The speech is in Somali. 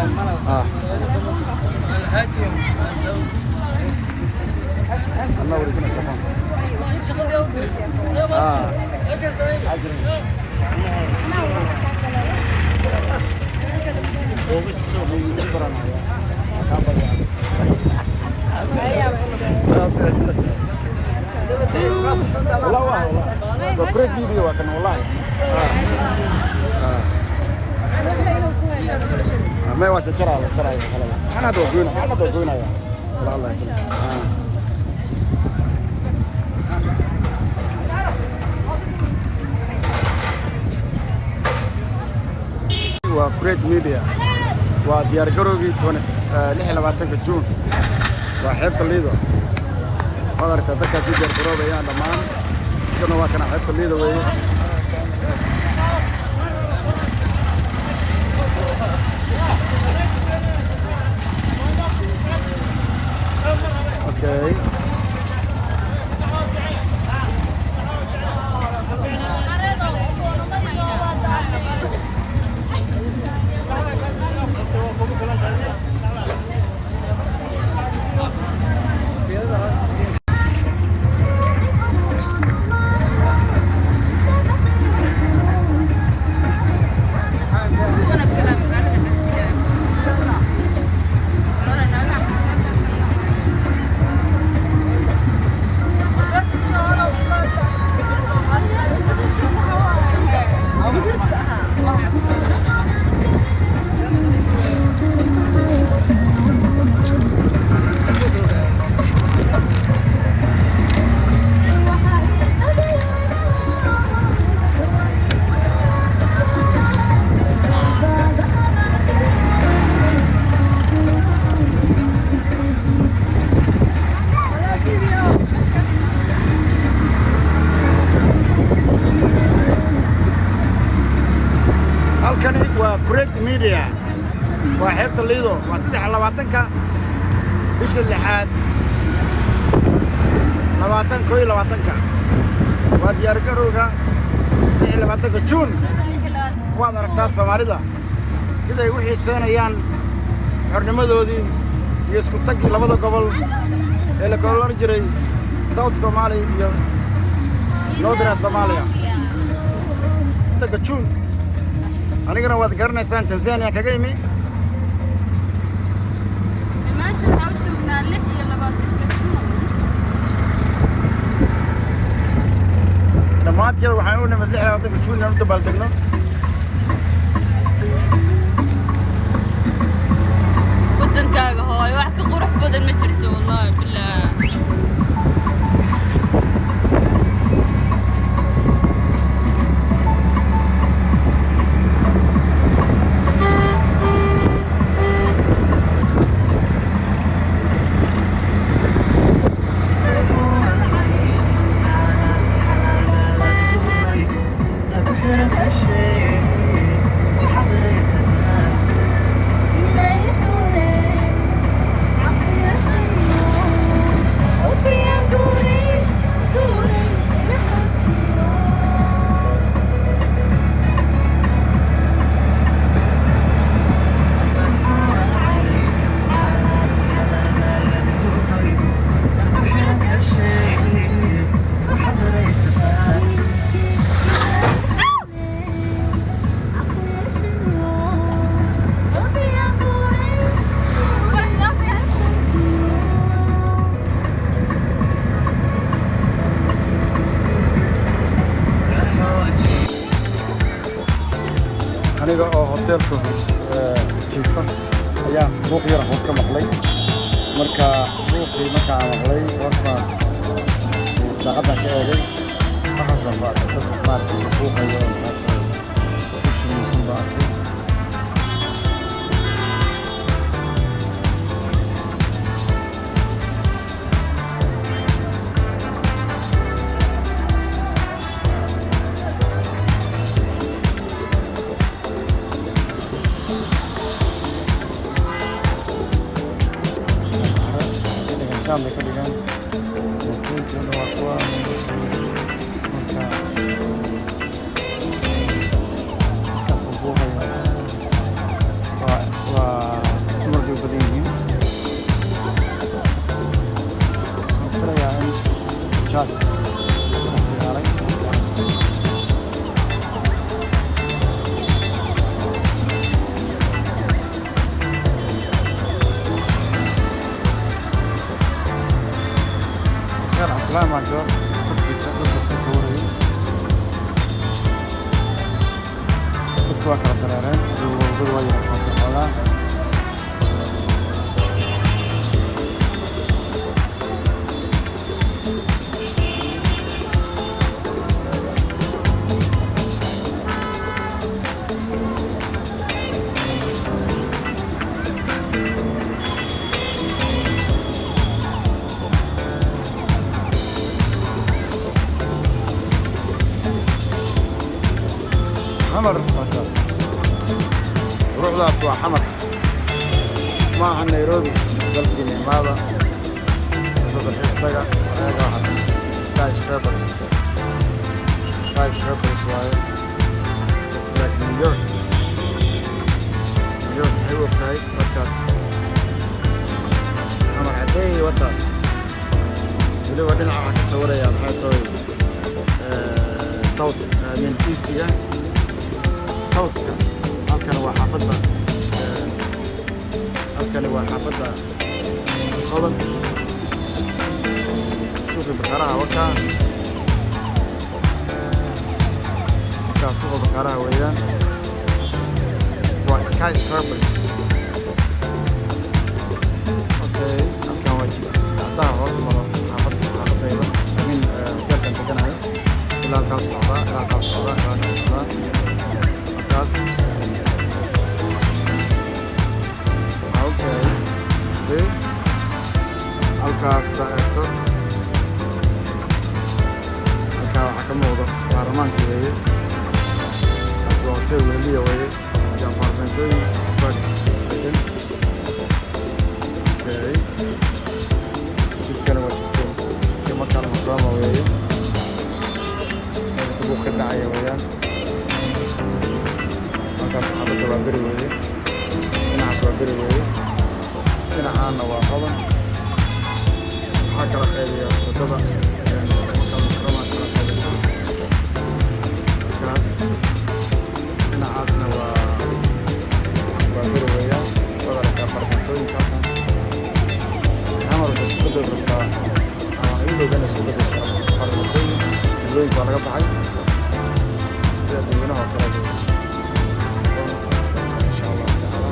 اه الله ورجينا كمان اه والله فكرت فيديو كان والله ما يواجه ترى انا دوغينا يا والله وكريد ميديا وديار gorowgii 26 جون وحيبت الليدو قدرت dadkaas u diyaar garoobayaan dhamaan kana waa kana xeebta Liido weeye okay Kureed Media وحيبت الليدو وصدح لواتنكا بيش اللحاد لواتن كوي لواتنكا وديار gorowga لواتنكا جون واد aragtaa Soomaalida siday u xiiseynayaan xornimadoodii iyo isku tagii labada gobol ee la kala oran jiray South Somalia iyo Northern Somalia taga jun anigana waad garanaysaan Tanzania kaga yimi maanta waxa uu joognaa 26 dhamaadkeeda waxaan u nimid 26 jun inaan u dabaaldegno wadankaaga hooyo wax ka qurux badan ma jirto wallahi bilaa aniga oo hotelka jiifa ayaa buuq yar hoos ka maqlay marka buuqii marka aan maqlay hoosma daqada ka eegay waxaas baan maartay buuqayo isku shimuusan baa arkay kami kalian mungkin sudah waktu maka بدينين ترى يعني شاد لا ما أقدر بس بصوري بتوكل الدرارين وبدوا يرفعوا الحلا حمر بس روح ذا سوا حمر ما عن نيروبي قلبي ماذا صوت الحستقة هذا واحد سكاي سكرابرز وايد بس لك نيويورك حلوة بتاعي بودكاست حمر عدي وطاس اللي هو دينا عاك صورة يا بحيث صوت من إيستيا صوتك halkan waa xaafadda qodan suuqa bakaraha wakaa suuqa bakaraha weeyaan waa skyscrapers okay halkan waa jidadaha hoos maro xaafadayda amin hoteelkan deganahay ilaa halkaas socdaa halkaas okay see halkaas daeerto halkaa waxaa ka muuqda baarlamaanka weeye kaas waa hotel weliya weeye apartmentooyin degan okay jidkana waa jidka markaa makrama weeye buu ka dhacaya weeyaan halkaas xaafadda waa beri weeye dhinacaas waa beri weeye dhinacaana waa qodan waxaa kala qeybiya waddada makrama kala qeybisa halkaas dhinacaasna waa beri weeyaan wadarka apartmentooyinka halkan xamar waxay isku bedel rabtaa ama iyadoodan isku bedesha apartmentooyin milooyinka waa laga baxay sida dadweynaha oo kale insha allah tacaala